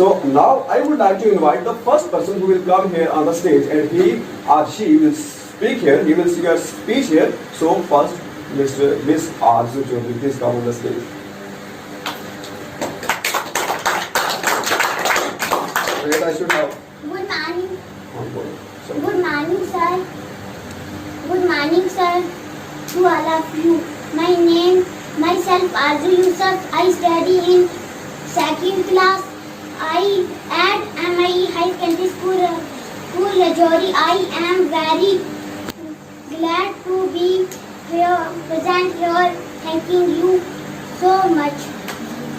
So now I would like to invite the first person who will come here on the stage, and he or she will speak here. He will see a speech here. So first, Miss Arzu Chaudhary, please come on the stage. Wait, I should have. Good morning. Sorry. Good morning, sir. Good morning, sir. To all of you. Myself, Arzu Yusuf. I study in second class. I at MIE High Secondary School, Rajouri. I am very glad to be here, present here. Thanking you so much.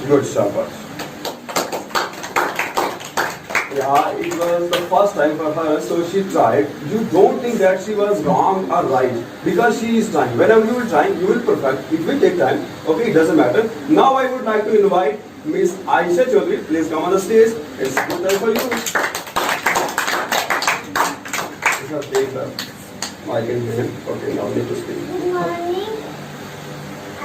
Good, Shabash. Yeah, it was the first time for her, so she tried. You don't think that she was wrong or right, because she is trying. Whenever you will try, you will perfect. It will take time. Okay, it doesn't matter. Now I would like to invite Miss Aisha Chaudhary. Please come on the stage. It's good time for you. Take the mic in hand. Okay, now need to speak. Good morning,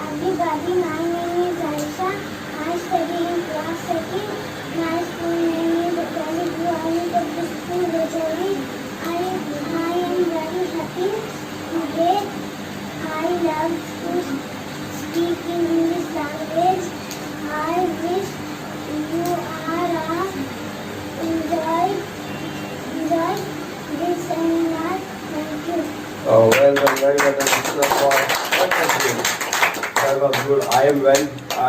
everybody. My name is Aisha. I study in class second. My school name is Academic Public School, Rajouri. I am very happy today. I love to speak in English language. I wish you all enjoy this seminar. Thank you. Oh, well done, very well done. That was good. I am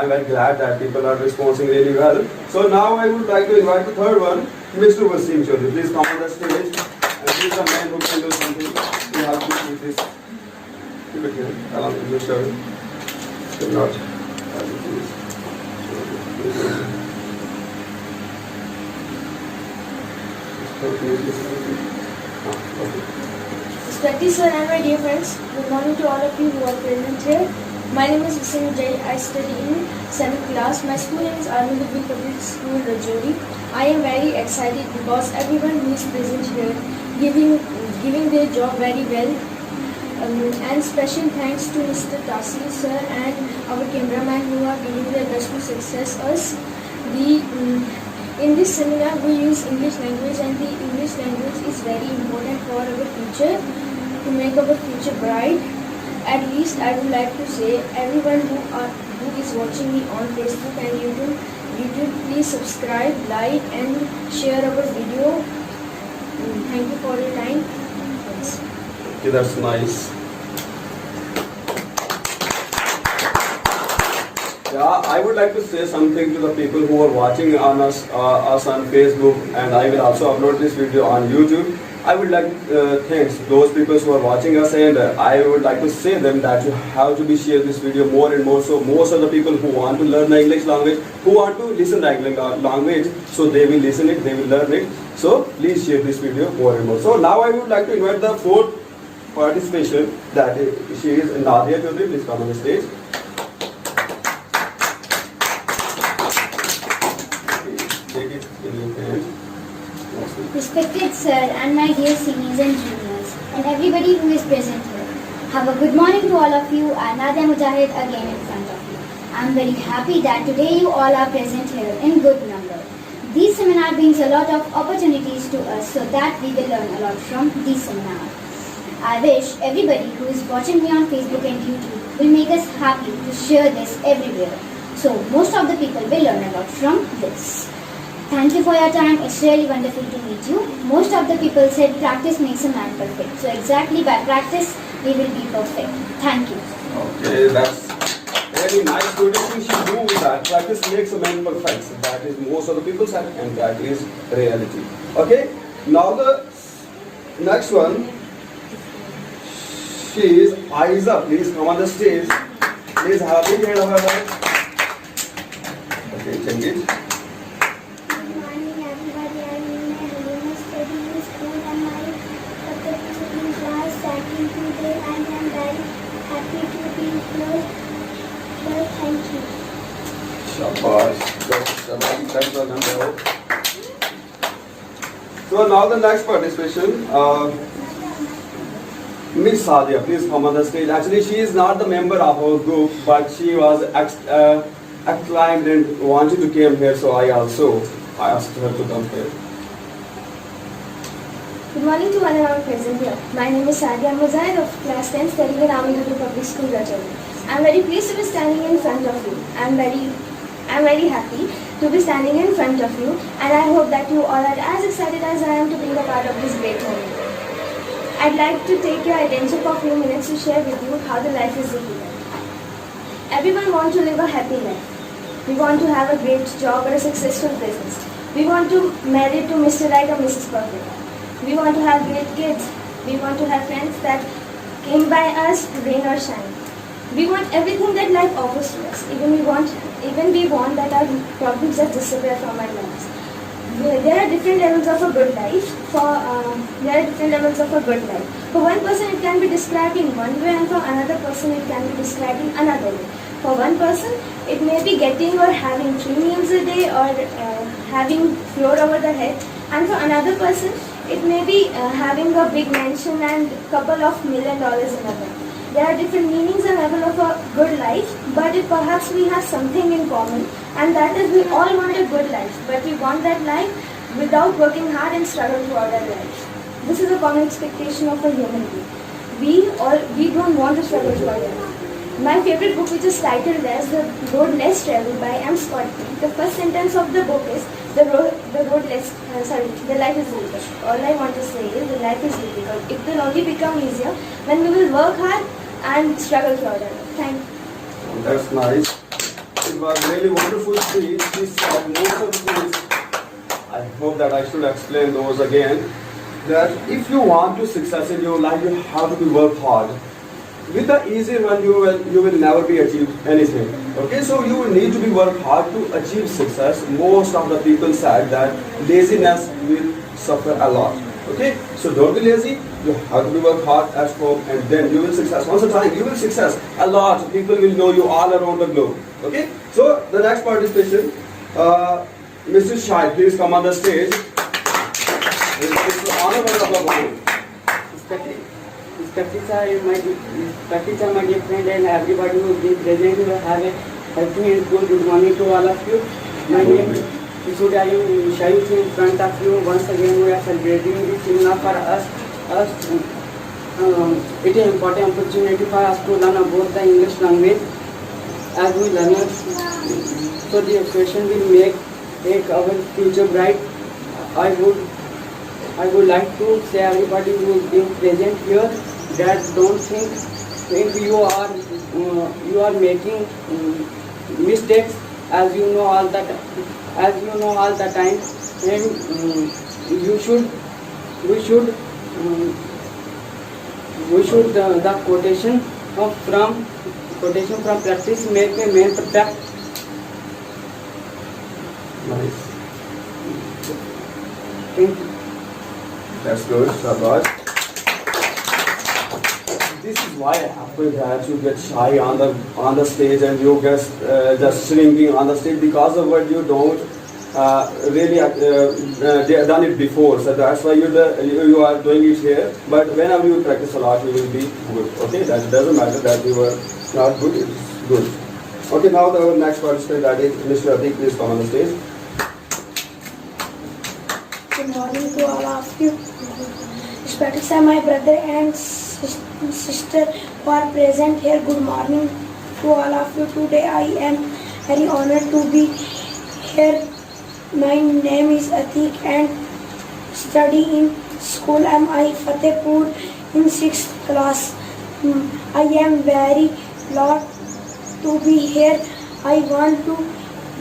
very glad that people are responding really well. So now I would like to invite the third one, Mr. Wasim Chaudhary. Please come on the stage. And he is a man who can do something. We have to keep this. Keep it here. Allow me to show you. If not, I will do this. Respected sir and my dear friends, good morning to all of you who are present here. My name is Wasim Jai. I study in 7th class. My school name is Arvind Public School, Rajouri. I am very excited because everyone who is present here giving their job very well. And special thanks to Mr. Tasir sir and our cameraman who are giving their best to success us. In this seminar we use English language, and the English language is very important for our future, to make our future bright. At least I would like to say everyone who is watching me on Facebook and YouTube, please subscribe, like and share our video. Thank you for your time. Thanks. Okay, that's nice. Yeah, I would like to say something to the people who are watching on us on Facebook, and I will also upload this video on YouTube. I would like to thank those people who are watching us, and I would like to say them that you have to be share this video more and more. So most of the people who want to learn the English language, who want to listen the English language, so they will listen it, they will learn it. So please share this video more and more. So now I would like to invite the fourth participation, that she is Nadia Chaudhary. Please come on the stage. Take it in your hand. Respected sir and my dear seniors and juniors and everybody who is present here. Have a good morning to all of you. I am Nadia Mujahid again in front of you. I am very happy that today you all are present here in good number. This seminar brings a lot of opportunities to us so that we will learn a lot from this seminar. I wish everybody who is watching me on Facebook and YouTube will make us happy to share this everywhere. So most of the people will learn a lot from this. Thank you for your time. It's really wonderful to meet you. Most of the people said practice makes a man perfect. So exactly by practice, we will be perfect. Thank you. Okay, that's very nice. Today we should do with that. Practice makes a man perfect. So that is most of the people said, and that is reality. Okay, now the next one. She is Aiza. Please come on the stage. Please have a big hand of her. Okay, change it. Thank you. Shabash. So now the next participation, Miss Sadia, please come on the stage. Actually, she is not the member of our group, but she was acclaimed and wanted to come here, so I also. I asked her to come here. Good morning to one and all present here. My name is Sadia Muzahid of class 10 studying in Amiguru Public School, Rajouri. I am very pleased to be standing in front of you. I am very happy to be standing in front of you, and I hope that you all are as excited as I am to be a part of this great moment. I'd like to take your attention for a few minutes to share with you how the life is lived. Everyone wants to live a happy life. We want to have a great job or a successful business. We want to marry to Mr. Right or Mrs. Perfect. We want to have great kids. We want to have friends that came by us, rain or shine. We want everything that life offers to us. Even we want that our problems just disappear from our lives. There are different levels of a good life. For one person, it can be described in one way, and for another person, it can be described in another way. For one person, it may be getting or having 3 meals a day or having floor over the head, and for another person, it may be having a big mansion and couple of $1 million in a bank. There are different meanings and level of a good life, but perhaps we have something in common, and that is we all want a good life, but we want that life without working hard and struggle throughout our life. This is a common expectation of a human being. We don't want to struggle throughout our life. My favorite book, which is titled as The Road Less Traveled by M. Scott Peck. The first sentence of the book is the life is difficult. All I want to say is the life is difficult. It will only become easier when we will work hard and struggle throughout our life. Thank you. That's nice. It was really wonderful speech. She said most of the things. I hope that I should explain those again. That if you want to success in your life, you have to work hard. With the easy one, you will never be achieve anything. Okay, so you will need to be work hard to achieve success. Most of the people said that laziness will suffer a lot. Okay, so don't be lazy. You have to be work hard at home, and then you will success. Once a time, you will success a lot. People will know you all around the globe. Okay, so the next participation, Mr. Shahid, please come on the stage. It's the honor of the moment. Respected sir, my dear friend, and everybody who is present, who have a healthy and good morning to all of you. My name is I am Shahid in front of you. Once again, we are celebrating this cinema for us. It is an important opportunity for us to learn about the English language. As we learn, so the education will make our future bright. I would like to say everybody who is being present here that don't think if you are making mistakes, as you know all the time, and we should the quotation from practice make a man perfect. Nice. Thank you. That's good, Shabash. This is why it happens that you get shy on the stage and you get just shrinking on the stage because of what you don't really done it before. So that's why you are doing it here. But whenever you practice a lot, you will be good. Okay, that doesn't matter that you were not good. It's good. Okay, now the next participant, that is Mr. Atik, please come on the stage. Good morning to all of you. Respected sir, my brother and sister who are present here. Good morning to all of you. Today I am very honored to be here. My name is Atik and study in school MI Fatehpur in 6th class. I am very glad to be here. I want to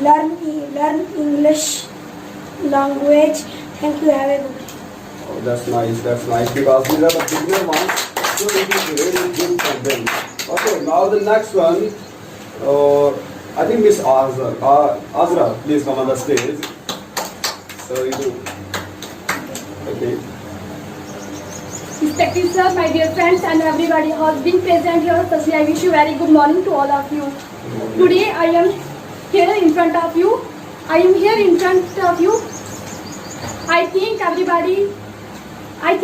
learn English language. Thank you. Have a good day. Oh, that's nice. That's nice because these are the beginner ones, so it is really good for them. Okay, now the next one. I think Miss Azra, please come on the stage. So you do. Okay. Respected sir, my dear friends and everybody who has been present here, firstly I wish you very good morning to all of you. Today I am here in front of you. I think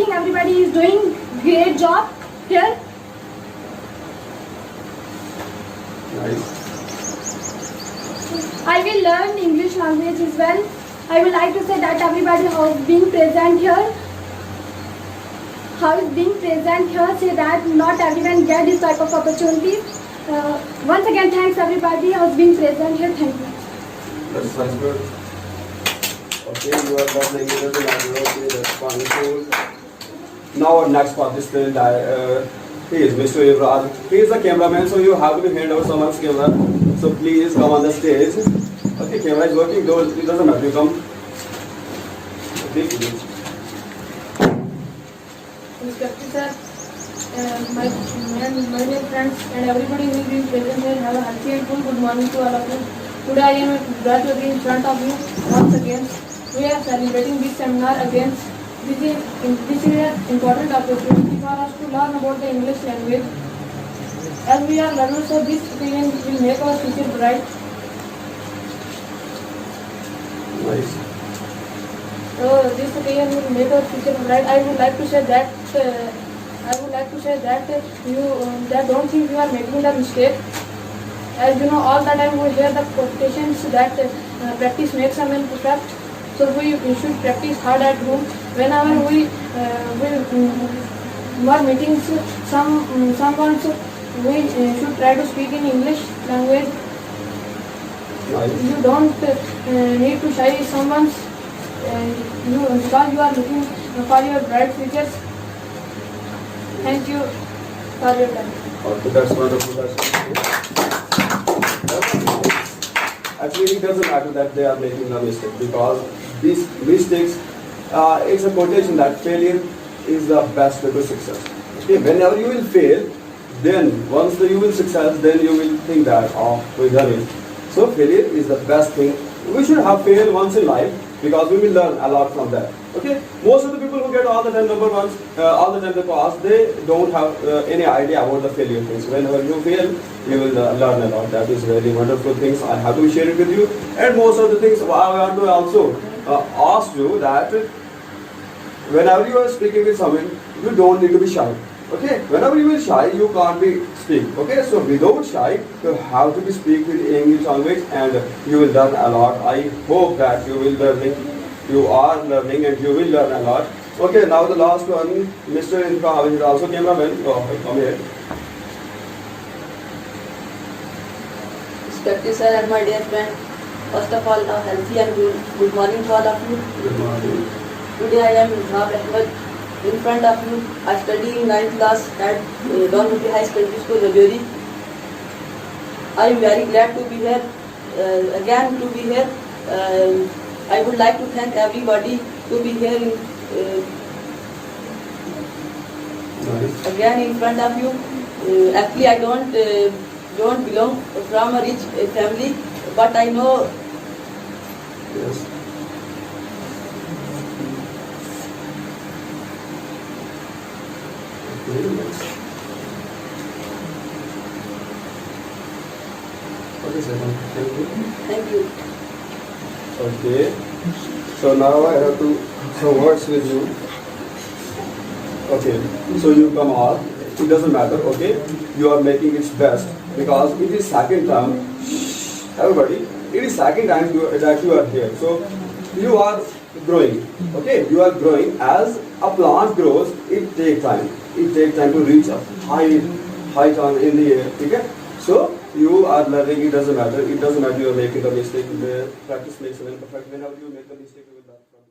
everybody is doing great job here. Nice. I will learn English language as well. I would like to say that everybody who is being present here, say that not everyone get this type of opportunities. Once again, thanks everybody who is being present here. Thank you. That's good. Okay, you are learning it as a matter. Okay, that's fine. Cool. Now our next participant, he is Mr. Yuvraj. He is the cameraman, so you have to hand over someone's camera. So please come on the stage. Okay, camera is working, though it doesn't matter. You come. Okay, please. Respected sir, my dear friends and everybody who is being present here, have a healthy and good morning to all of you. Today I am glad to be in front of you once again. We are celebrating this seminar again. This is an important opportunity for us to learn about the English language. As we are learners, so this experience will make our future bright. Nice. So this experience will make our future bright. I would like to say that you that don't think you are making the mistake. As you know, all the time we hear the quotations that practice makes a man perfect. So we should practice hard at home. Whenever we are meeting someone, so we should try to speak in English language. Nice. You don't need to shy someone's because you are looking for your bright futures. Thank you for your time. Okay, that's wonderful. That's wonderful. Actually, it doesn't matter that they are making a mistake, because these mistakes, it's a quotation that failure is the best way to success. Okay, whenever you will fail, then once you will success, then you will think that, oh, we done it. So failure is the best thing. We should have failed once in life, because we will learn a lot from that. Okay, most of the people who get all the time number ones, all the time the pass, they don't have any idea about the failure things. Whenever you fail, you will learn a lot. That is very wonderful things. I have to share it with you. And most of the things I want to also ask you that whenever you are speaking with someone, you don't need to be shy. Okay, whenever you are shy, you can't be speak. Okay, so without shy, you have to be speak with English language, and you will learn a lot. I hope that you will learning. You are learning and you will learn a lot. Okay, now the last one, Mr. Indra, is also cameraman. Oh, come here. Respected sir and my dear friend, first of all, a healthy and good morning to all of you. Good morning. Today I am Imran Ahmed in front of you. I study in 9th class at Don Mufti High Secondary School, Rajouri. I am very glad to be here, again to be here. I would like to thank everybody to be here Nice. again in front of you. Actually, I don't belong from a rich family, but I know Yes. Very nice. Okay, sir. Thank you. thank you. Okay. So now I have to some words with you. Okay. So you come out. It doesn't matter. Okay. You are making its best, because it is second time. Everybody, it is second time that you are here. So you are growing. Okay. You are growing. As a plant grows, it takes time. It takes time to reach a high time in the air. Okay. So you are learning. It doesn't matter. It doesn't matter. You are making a mistake. The practice makes a man perfect. Whenever you make a mistake, you will learn from it.